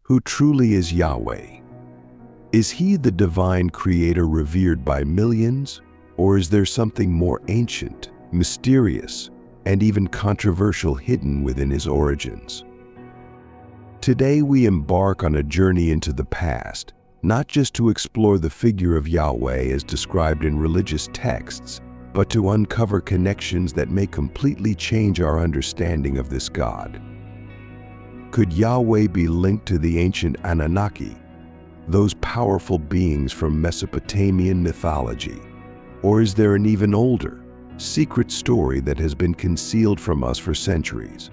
Who truly is Yahweh? Is he the divine creator revered by millions, or is there something more ancient, mysterious, and even controversial hidden within his origins? Today we embark on a journey into the past, not just to explore the figure of Yahweh as described in religious texts, but to uncover connections that may completely change our understanding of this God. Could Yahweh be linked to the ancient Anunnaki, those powerful beings from Mesopotamian mythology? Or is there an even older, secret story that has been concealed from us for centuries?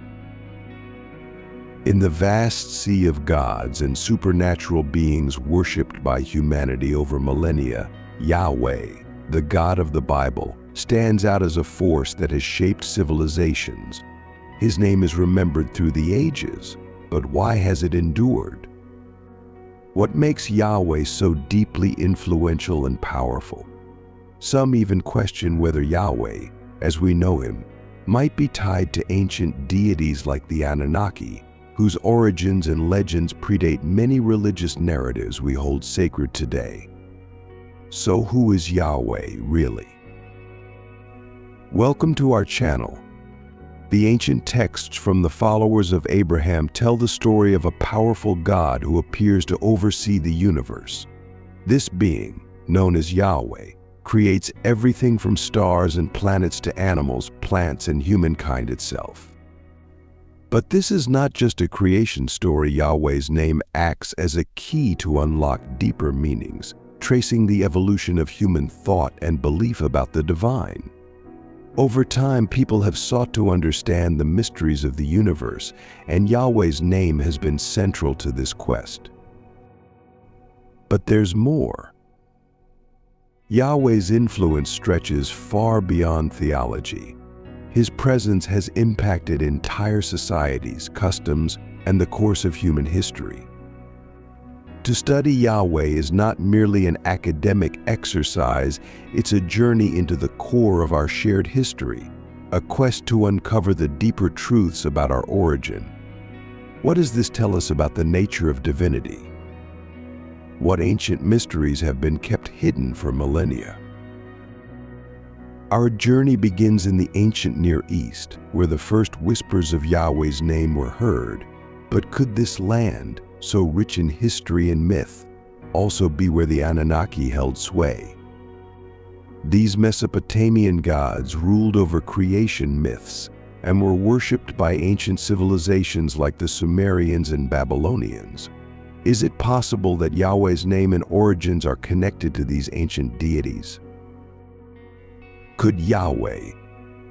In the vast sea of gods and supernatural beings worshipped by humanity over millennia, Yahweh, the God of the Bible, stands out as a force that has shaped civilizations. His name is remembered through the ages, but why has it endured? What makes Yahweh so deeply influential and powerful? Some even question whether Yahweh, as we know him, might be tied to ancient deities like the Anunnaki, whose origins and legends predate many religious narratives we hold sacred today. So who is Yahweh really? Welcome to our channel. The ancient texts from the followers of Abraham tell the story of a powerful God who appears to oversee the universe. This being, known as Yahweh, creates everything from stars and planets to animals, plants, and humankind itself. But this is not just a creation story. Yahweh's name acts as a key to unlock deeper meanings, tracing the evolution of human thought and belief about the divine. Over time, people have sought to understand the mysteries of the universe, and Yahweh's name has been central to this quest. But there's more. Yahweh's influence stretches far beyond theology. His presence has impacted entire societies, customs, and the course of human history. To study Yahweh is not merely an academic exercise, it's a journey into the core of our shared history, a quest to uncover the deeper truths about our origin. What does this tell us about the nature of divinity? What ancient mysteries have been kept hidden for millennia? Our journey begins in the ancient Near East, where the first whispers of Yahweh's name were heard. But could this land, so rich in history and myth, also be where the Anunnaki held sway? These Mesopotamian gods ruled over creation myths and were worshipped by ancient civilizations like the Sumerians and Babylonians. Is it possible that Yahweh's name and origins are connected to these ancient deities? Could Yahweh,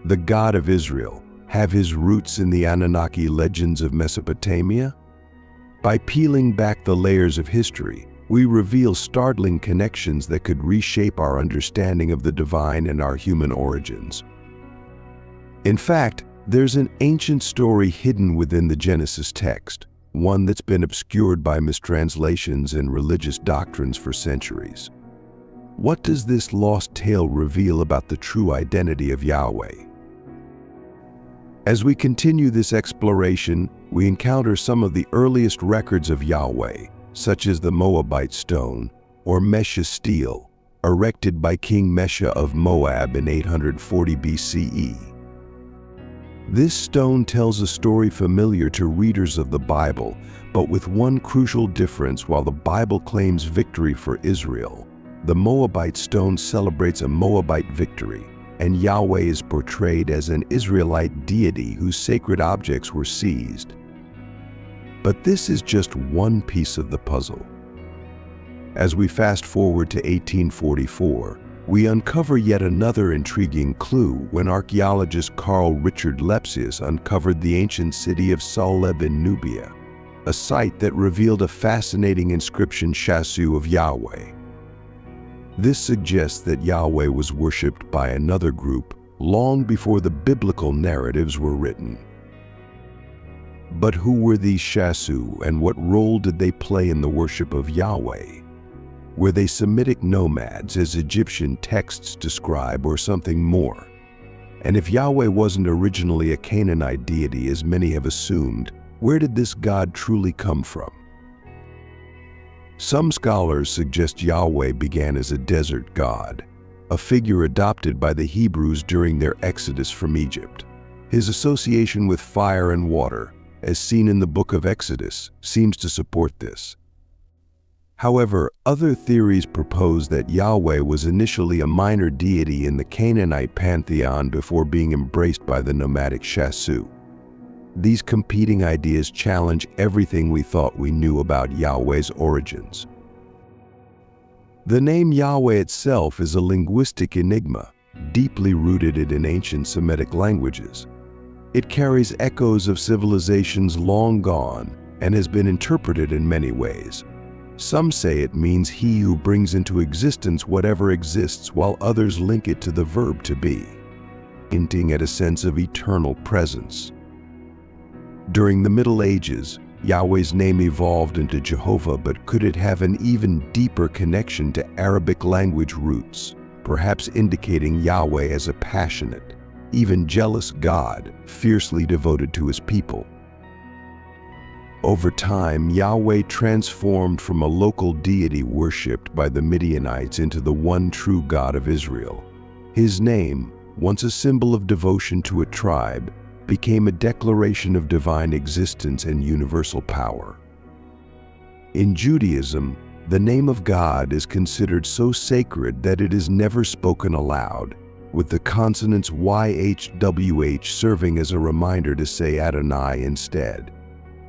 the God of Israel, have his roots in the Anunnaki legends of Mesopotamia? By peeling back the layers of history, we reveal startling connections that could reshape our understanding of the divine and our human origins. In fact, there's an ancient story hidden within the Genesis text, one that's been obscured by mistranslations and religious doctrines for centuries. What does this lost tale reveal about the true identity of Yahweh? As we continue this exploration, we encounter some of the earliest records of Yahweh, such as the Moabite stone, or Mesha stele, erected by King Mesha of Moab in 840 BCE. This stone tells a story familiar to readers of the Bible, but with one crucial difference. While the Bible claims victory for Israel, the Moabite stone celebrates a Moabite victory, and Yahweh is portrayed as an Israelite deity whose sacred objects were seized. But this is just one piece of the puzzle. As we fast forward to 1844, we uncover yet another intriguing clue when archaeologist Carl Richard Lepsius uncovered the ancient city of Saleb in Nubia, a site that revealed a fascinating inscription, Shasu of Yahweh. This suggests that Yahweh was worshipped by another group long before the biblical narratives were written. But who were these Shasu, and what role did they play in the worship of Yahweh? Were they Semitic nomads, as Egyptian texts describe, or something more? And if Yahweh wasn't originally a Canaanite deity, as many have assumed, where did this god truly come from? Some scholars suggest Yahweh began as a desert god, a figure adopted by the Hebrews during their exodus from Egypt. His association with fire and water, as seen in the book of Exodus, seems to support this. However, other theories propose that Yahweh was initially a minor deity in the Canaanite pantheon before being embraced by the nomadic Shasu. These competing ideas challenge everything we thought we knew about Yahweh's origins. The name Yahweh itself is a linguistic enigma, deeply rooted in ancient Semitic languages. It carries echoes of civilizations long gone and has been interpreted in many ways. Some say it means he who brings into existence whatever exists, while others link it to the verb to be, hinting at a sense of eternal presence. During the Middle Ages, Yahweh's name evolved into Jehovah, but could it have an even deeper connection to Arabic language roots, perhaps indicating Yahweh as a passionate, even jealous God, fiercely devoted to his people? Over time, Yahweh transformed from a local deity worshipped by the Midianites into the one true God of Israel. His name, once a symbol of devotion to a tribe, became a declaration of divine existence and universal power. In Judaism, the name of God is considered so sacred that it is never spoken aloud, with the consonants YHWH serving as a reminder to say Adonai instead.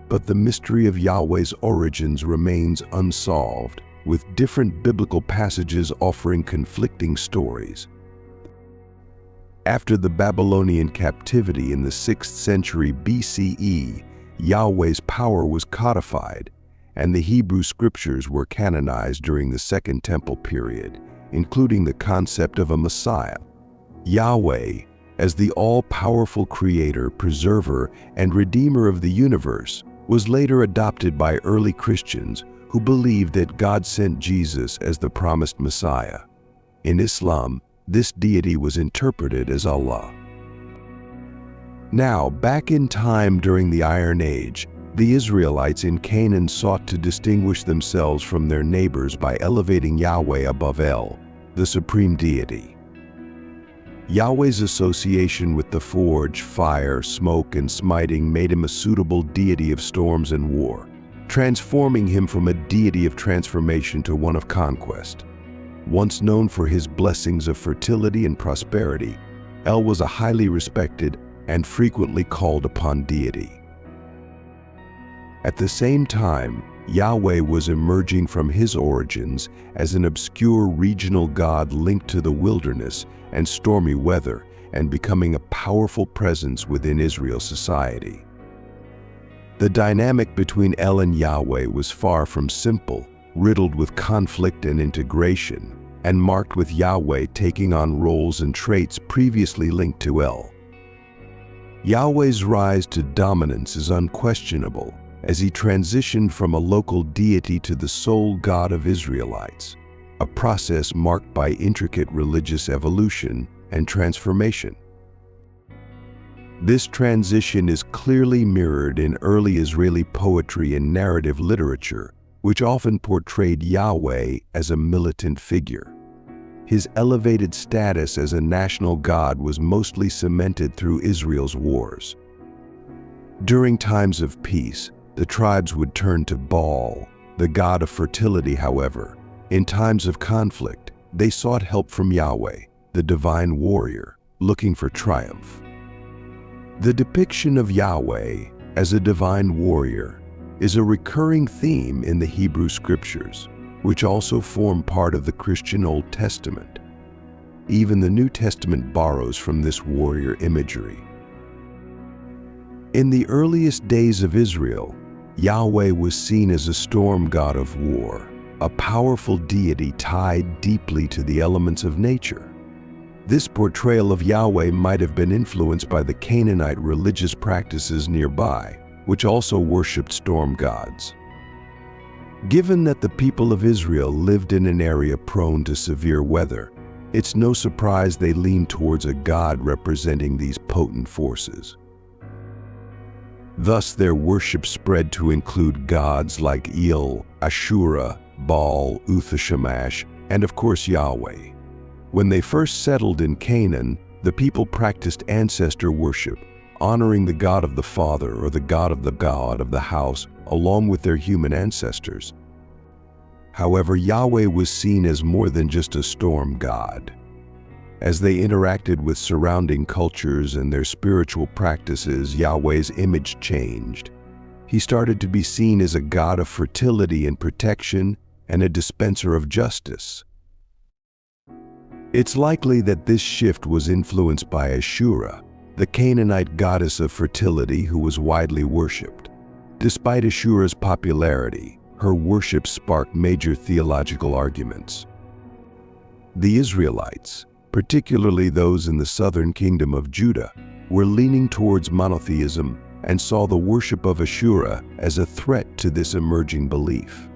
But the mystery of Yahweh's origins remains unsolved, with different biblical passages offering conflicting stories. After the Babylonian captivity in the 6th century BCE, Yahweh's power was codified, and the Hebrew scriptures were canonized during the Second Temple period, including the concept of a Messiah. Yahweh, as the all-powerful creator, preserver, and redeemer of the universe, was later adopted by early Christians who believed that God sent Jesus as the promised Messiah. In Islam, this deity was interpreted as Allah. Now, back in time during the Iron Age, the Israelites in Canaan sought to distinguish themselves from their neighbors by elevating Yahweh above El, the supreme deity. Yahweh's association with the forge, fire, smoke, and smiting made him a suitable deity of storms and war, transforming him from a deity of transformation to one of conquest. Once known for his blessings of fertility and prosperity, El was a highly respected and frequently called upon deity. At the same time, Yahweh was emerging from his origins as an obscure regional god linked to the wilderness and stormy weather, and becoming a powerful presence within Israel's society. The dynamic between El and Yahweh was far from simple, riddled with conflict and integration, and marked with Yahweh taking on roles and traits previously linked to El. Yahweh's rise to dominance is unquestionable, as he transitioned from a local deity to the sole God of Israelites, a process marked by intricate religious evolution and transformation. This transition is clearly mirrored in early Israeli poetry and narrative literature, which often portrayed Yahweh as a militant figure. His elevated status as a national god was mostly cemented through Israel's wars. During times of peace, the tribes would turn to Baal, the god of fertility. However, in times of conflict, they sought help from Yahweh, the divine warrior, looking for triumph. The depiction of Yahweh as a divine warrior is a recurring theme in the Hebrew scriptures, which also form part of the Christian Old Testament. Even the New Testament borrows from this warrior imagery. In the earliest days of Israel, Yahweh was seen as a storm god of war, a powerful deity tied deeply to the elements of nature. This portrayal of Yahweh might have been influenced by the Canaanite religious practices nearby, which also worshipped storm gods. Given that the people of Israel lived in an area prone to severe weather, it's no surprise they leaned towards a god representing these potent forces. Thus their worship spread to include gods like El, Ashura, Baal, Uthashamash, and of course Yahweh. When they first settled in Canaan, the people practiced ancestor worship, honoring the god of the father or the god of the house, along with their human ancestors. However, Yahweh was seen as more than just a storm god. As they interacted with surrounding cultures and their spiritual practices, Yahweh's image changed. He started to be seen as a god of fertility and protection and a dispenser of justice. It's likely that this shift was influenced by Ashura, the Canaanite goddess of fertility who was widely worshipped. Despite Ashura's popularity, her worship sparked major theological arguments. The Israelites, particularly those in the southern kingdom of Judah, were leaning towards monotheism and saw the worship of Ashura as a threat to this emerging belief.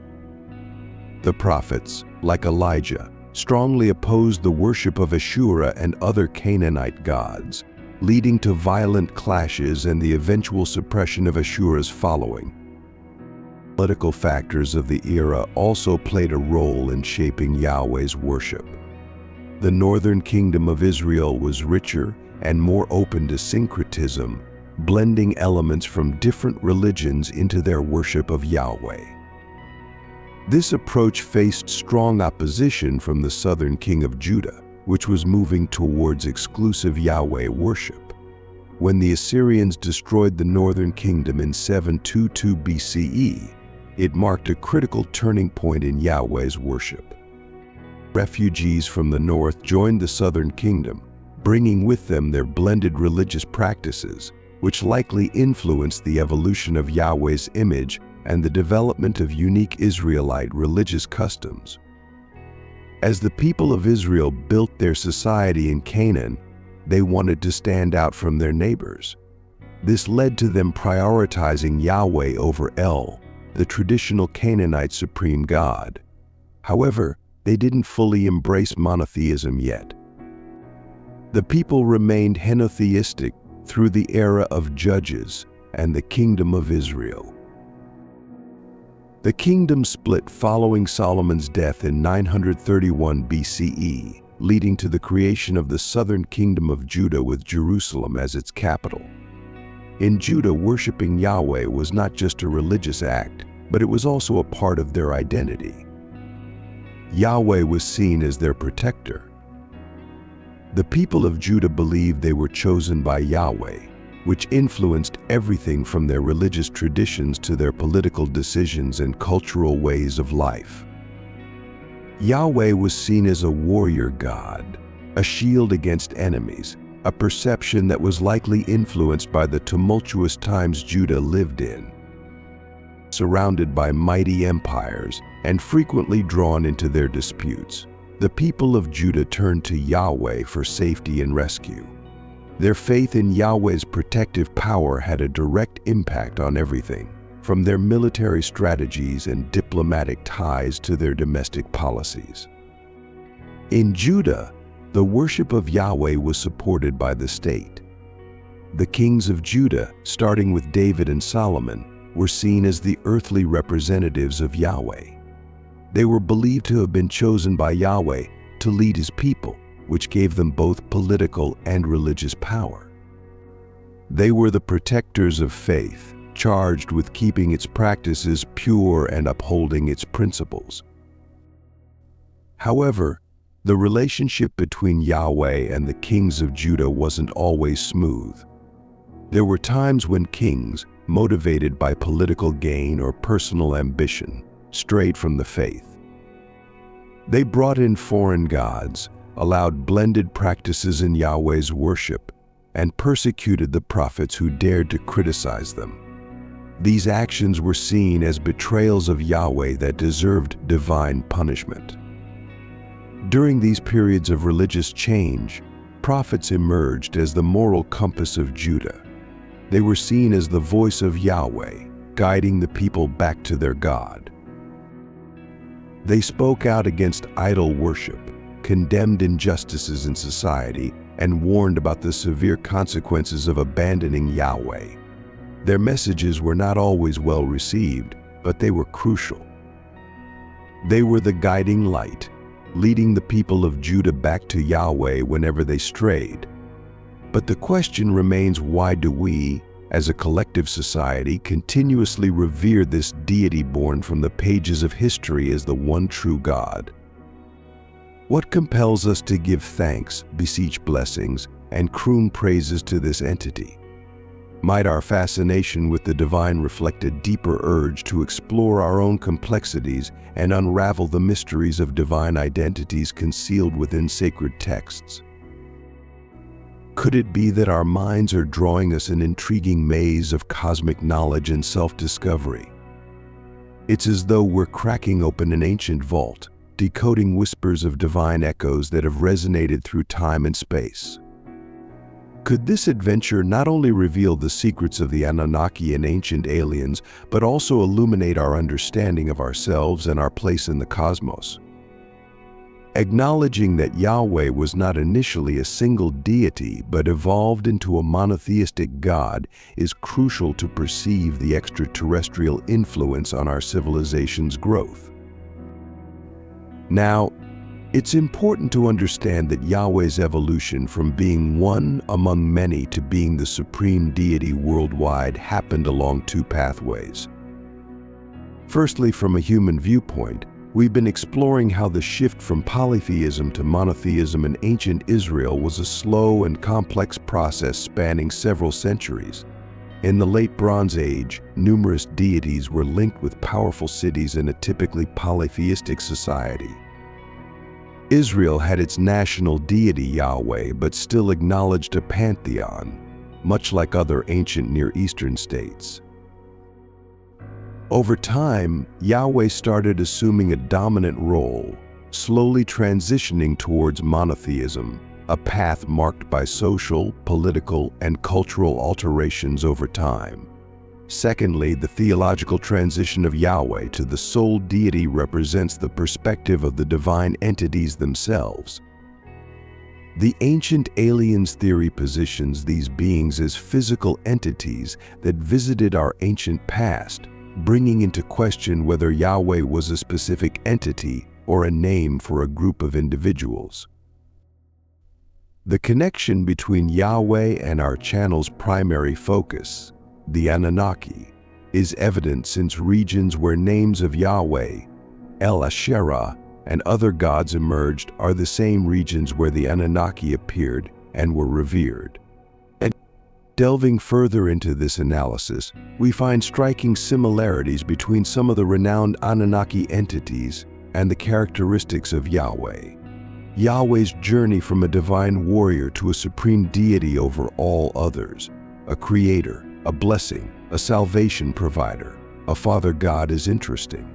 The prophets, like Elijah, strongly opposed the worship of Ashura and other Canaanite gods, leading to violent clashes and the eventual suppression of Ashura's following. Political factors of the era also played a role in shaping Yahweh's worship. The northern kingdom of Israel was richer and more open to syncretism, blending elements from different religions into their worship of Yahweh. This approach faced strong opposition from the southern king of Judah, which was moving towards exclusive Yahweh worship. When the Assyrians destroyed the northern kingdom in 722 BCE, it marked a critical turning point in Yahweh's worship. Refugees from the north joined the southern kingdom, bringing with them their blended religious practices, which likely influenced the evolution of Yahweh's image and the development of unique Israelite religious customs. As the people of Israel built their society in Canaan, they wanted to stand out from their neighbors. This led to them prioritizing Yahweh over El, the traditional Canaanite supreme god. However, they didn't fully embrace monotheism yet. The people remained henotheistic through the era of Judges and the Kingdom of Israel. The kingdom split following Solomon's death in 931 BCE, leading to the creation of the southern kingdom of Judah with Jerusalem as its capital. In Judah, worshiping Yahweh was not just a religious act, but it was also a part of their identity. Yahweh was seen as their protector. The people of Judah believed they were chosen by Yahweh, which influenced everything from their religious traditions to their political decisions and cultural ways of life. Yahweh was seen as a warrior god, a shield against enemies, a perception that was likely influenced by the tumultuous times Judah lived in. Surrounded by mighty empires and frequently drawn into their disputes, the people of Judah turned to Yahweh for safety and rescue. Their faith in Yahweh's protective power had a direct impact on everything, from their military strategies and diplomatic ties to their domestic policies. In Judah, the worship of Yahweh was supported by the state. The kings of Judah, starting with David and Solomon, were seen as the earthly representatives of Yahweh. They were believed to have been chosen by Yahweh to lead his people, which gave them both political and religious power. They were the protectors of faith, charged with keeping its practices pure and upholding its principles. However, the relationship between Yahweh and the kings of Judah wasn't always smooth. There were times when kings, motivated by political gain or personal ambition, strayed from the faith. They brought in foreign gods, allowed blended practices in Yahweh's worship, and persecuted the prophets who dared to criticize them. These actions were seen as betrayals of Yahweh that deserved divine punishment. During these periods of religious change, prophets emerged as the moral compass of Judah. They were seen as the voice of Yahweh, guiding the people back to their God. They spoke out against idol worship, condemned injustices in society, and warned about the severe consequences of abandoning Yahweh. Their messages were not always well received, but they were crucial. They were the guiding light, leading the people of Judah back to Yahweh whenever they strayed. But the question remains, why do we, as a collective society, continuously revere this deity born from the pages of history as the one true God? What compels us to give thanks, beseech blessings, and croon praises to this entity? Might our fascination with the divine reflect a deeper urge to explore our own complexities and unravel the mysteries of divine identities concealed within sacred texts? Could it be that our minds are drawing us an intriguing maze of cosmic knowledge and self-discovery? It's as though we're cracking open an ancient vault, decoding whispers of divine echoes that have resonated through time and space. Could this adventure not only reveal the secrets of the Anunnaki and ancient aliens, but also illuminate our understanding of ourselves and our place in the cosmos? Acknowledging that Yahweh was not initially a single deity but evolved into a monotheistic God is crucial to perceive the extraterrestrial influence on our civilization's growth. Now, it's important to understand that Yahweh's evolution from being one among many to being the supreme deity worldwide happened along two pathways. Firstly, from a human viewpoint, we've been exploring how the shift from polytheism to monotheism in ancient Israel was a slow and complex process spanning several centuries. In the late Bronze Age, numerous deities were linked with powerful cities in a typically polytheistic society. Israel had its national deity Yahweh, but still acknowledged a pantheon, much like other ancient Near Eastern states. Over time, Yahweh started assuming a dominant role, slowly transitioning towards monotheism, a path marked by social, political, and cultural alterations over time. Secondly, the theological transition of Yahweh to the sole deity represents the perspective of the divine entities themselves. The ancient aliens theory positions these beings as physical entities that visited our ancient past, bringing into question whether Yahweh was a specific entity or a name for a group of individuals. The connection between Yahweh and our channel's primary focus, the Anunnaki, is evident since regions where names of Yahweh, El Asherah, and other gods emerged are the same regions where the Anunnaki appeared and were revered. And delving further into this analysis, we find striking similarities between some of the renowned Anunnaki entities and the characteristics of Yahweh. Yahweh's journey from a divine warrior to a supreme deity over all others, a creator, a blessing, a salvation provider, a father god is interesting.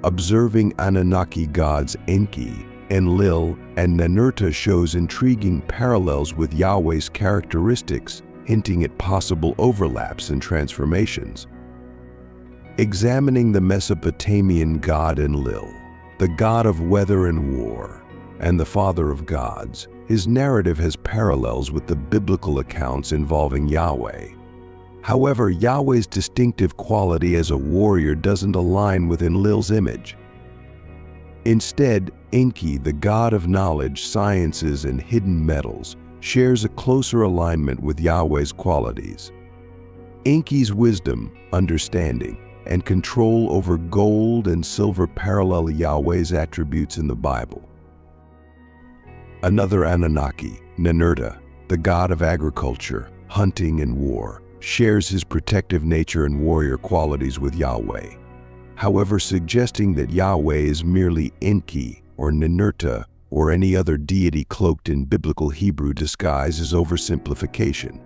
Observing Anunnaki gods Enki, Enlil, and Ninurta shows intriguing parallels with Yahweh's characteristics, hinting at possible overlaps and transformations. Examining the Mesopotamian god Enlil, the god of weather and war, and the father of gods, his narrative has parallels with the biblical accounts involving Yahweh. However, Yahweh's distinctive quality as a warrior doesn't align with Enlil's image. Instead, Enki, the god of knowledge, sciences, and hidden metals, shares a closer alignment with Yahweh's qualities. Enki's wisdom, understanding, and control over gold and silver parallel Yahweh's attributes in the Bible. Another Anunnaki, Ninurta, the god of agriculture, hunting, and war, shares his protective nature and warrior qualities with Yahweh. However, suggesting that Yahweh is merely Enki or Ninurta or any other deity cloaked in biblical Hebrew disguise is oversimplification.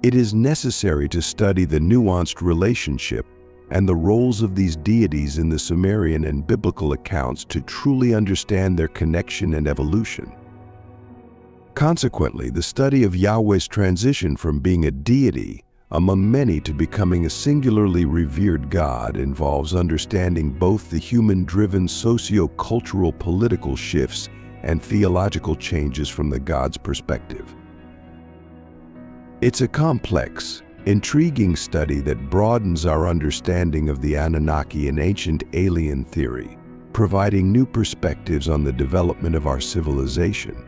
It is necessary to study the nuanced relationship and the roles of these deities in the Sumerian and biblical accounts to truly understand their connection and evolution. Consequently, the study of Yahweh's transition from being a deity among many to becoming a singularly revered God involves understanding both the human-driven socio-cultural political shifts and theological changes from the God's perspective. It's a complex, intriguing study that broadens our understanding of the Anunnaki and ancient alien theory, providing new perspectives on the development of our civilization.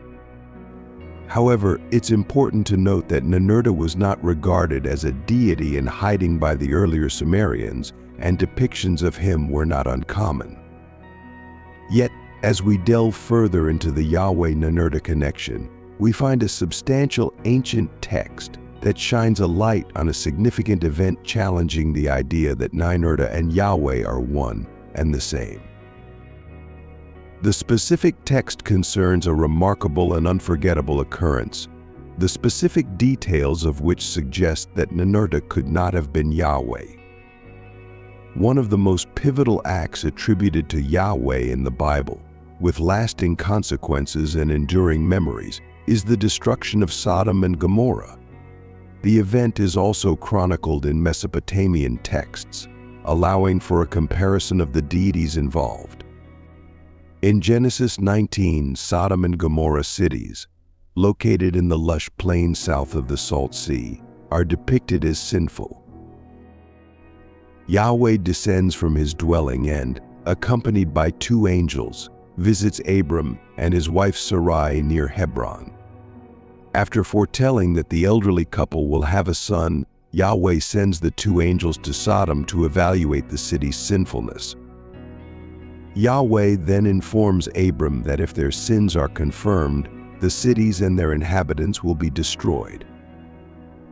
However, it's important to note that Ninurta was not regarded as a deity in hiding by the earlier Sumerians, and depictions of him were not uncommon. Yet, as we delve further into the Yahweh-Ninurta connection, we find a substantial ancient text that shines a light on a significant event challenging the idea that Ninurta and Yahweh are one and the same. The specific text concerns a remarkable and unforgettable occurrence, the specific details of which suggest that Ninurta could not have been Yahweh. One of the most pivotal acts attributed to Yahweh in the Bible, with lasting consequences and enduring memories, is the destruction of Sodom and Gomorrah. The event is also chronicled in Mesopotamian texts, allowing for a comparison of the deities involved. In Genesis 19, Sodom and Gomorrah cities, located in the lush plain south of the Salt Sea, are depicted as sinful. Yahweh descends from his dwelling and, accompanied by two angels, visits Abram and his wife Sarai near Hebron. After foretelling that the elderly couple will have a son, Yahweh sends the two angels to Sodom to evaluate the city's sinfulness. Yahweh then informs Abram that if their sins are confirmed, the cities and their inhabitants will be destroyed.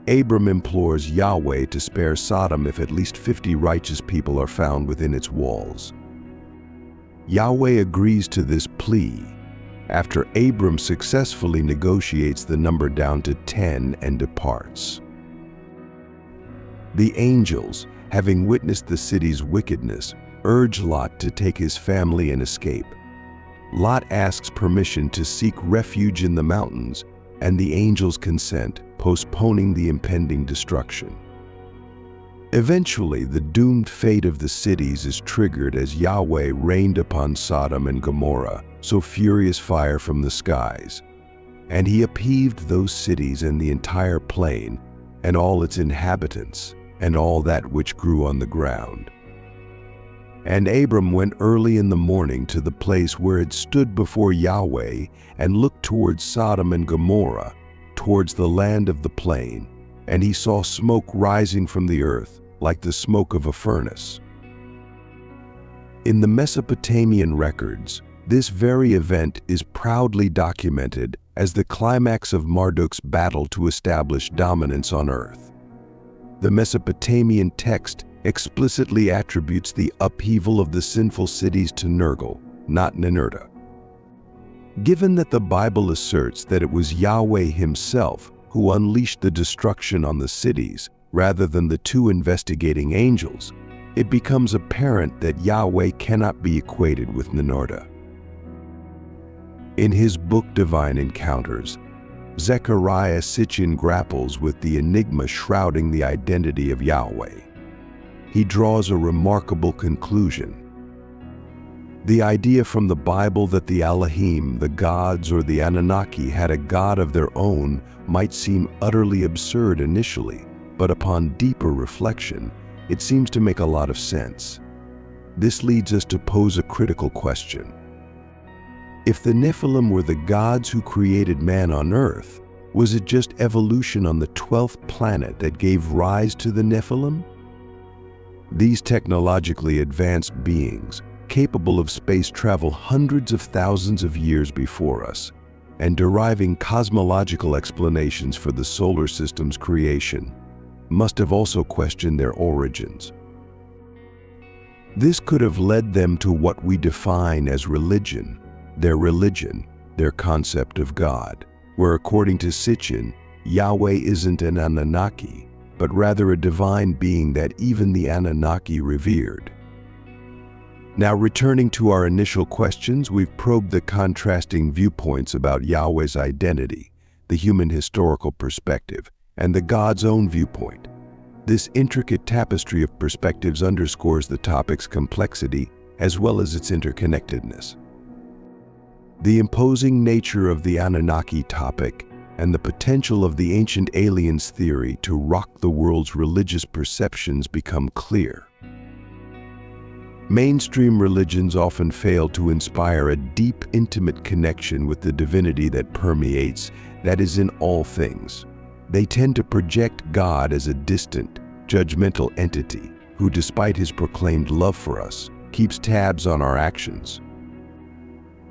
Abram implores Yahweh to spare Sodom if at least 50 righteous people are found within its walls. Yahweh agrees to this plea after Abram successfully negotiates the number down to 10 and departs. The angels, having witnessed the city's wickedness, urge Lot to take his family and escape. Lot asks permission to seek refuge in the mountains, and the angels consent, postponing the impending destruction. Eventually, the doomed fate of the cities is triggered as Yahweh rained upon Sodom and Gomorrah so furious fire from the skies, and he upheaved those cities and the entire plain, and all its inhabitants, and all that which grew on the ground. And Abram went early in the morning to the place where it stood before Yahweh and looked towards Sodom and Gomorrah, towards the land of the plain, and he saw smoke rising from the earth like the smoke of a furnace. In the Mesopotamian records, this very event is proudly documented as the climax of Marduk's battle to establish dominance on earth. The Mesopotamian text explicitly attributes the upheaval of the sinful cities to Nergal, not Ninurta. Given that the Bible asserts that it was Yahweh himself who unleashed the destruction on the cities rather than the two investigating angels, it becomes apparent that Yahweh cannot be equated with Ninurta. In his book Divine Encounters, Zecharia Sitchin grapples with the enigma shrouding the identity of Yahweh. He draws a remarkable conclusion. The idea from the Bible that the Elohim, the gods, or the Anunnaki had a god of their own might seem utterly absurd initially, but upon deeper reflection, it seems to make a lot of sense. This leads us to pose a critical question. If the Nephilim were the gods who created man on earth, was it just evolution on the 12th planet that gave rise to the Nephilim? These technologically advanced beings, capable of space travel hundreds of thousands of years before us, and deriving cosmological explanations for the solar system's creation, must have also questioned their origins. This could have led them to what we define as religion, their concept of God, where according to Sitchin, Yahweh isn't an Anunnaki, but rather a divine being that even the Anunnaki revered. Now, returning to our initial questions, we've probed the contrasting viewpoints about Yahweh's identity, the human historical perspective, and the God's own viewpoint. This intricate tapestry of perspectives underscores the topic's complexity as well as its interconnectedness. The imposing nature of the Anunnaki topic and the potential of the ancient aliens theory to rock the world's religious perceptions become clear. Mainstream religions often fail to inspire a deep, intimate connection with the divinity that permeates, that is in all things. They tend to project God as a distant, judgmental entity who, despite his proclaimed love for us, keeps tabs on our actions.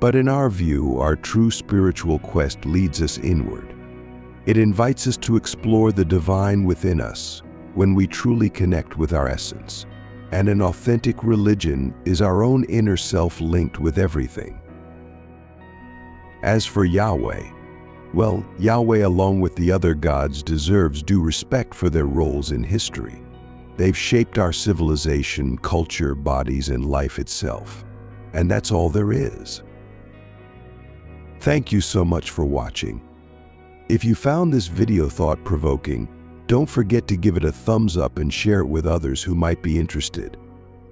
But in our view, our true spiritual quest leads us inward. It invites us to explore the divine within us when we truly connect with our essence. And an authentic religion is our own inner self linked with everything. As for Yahweh, well, Yahweh, along with the other gods, deserves due respect for their roles in history. They've shaped our civilization, culture, bodies, and life itself. And that's all there is. Thank you so much for watching. If you found this video thought-provoking, don't forget to give it a thumbs up and share it with others who might be interested.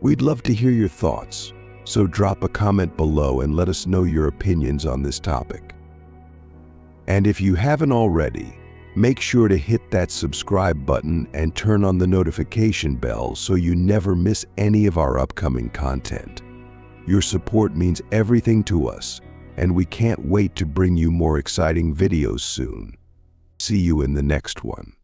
We'd love to hear your thoughts, so drop a comment below and let us know your opinions on this topic. And if you haven't already, make sure to hit that subscribe button and turn on the notification bell so you never miss any of our upcoming content. Your support means everything to us, and we can't wait to bring you more exciting videos soon. See you in the next one.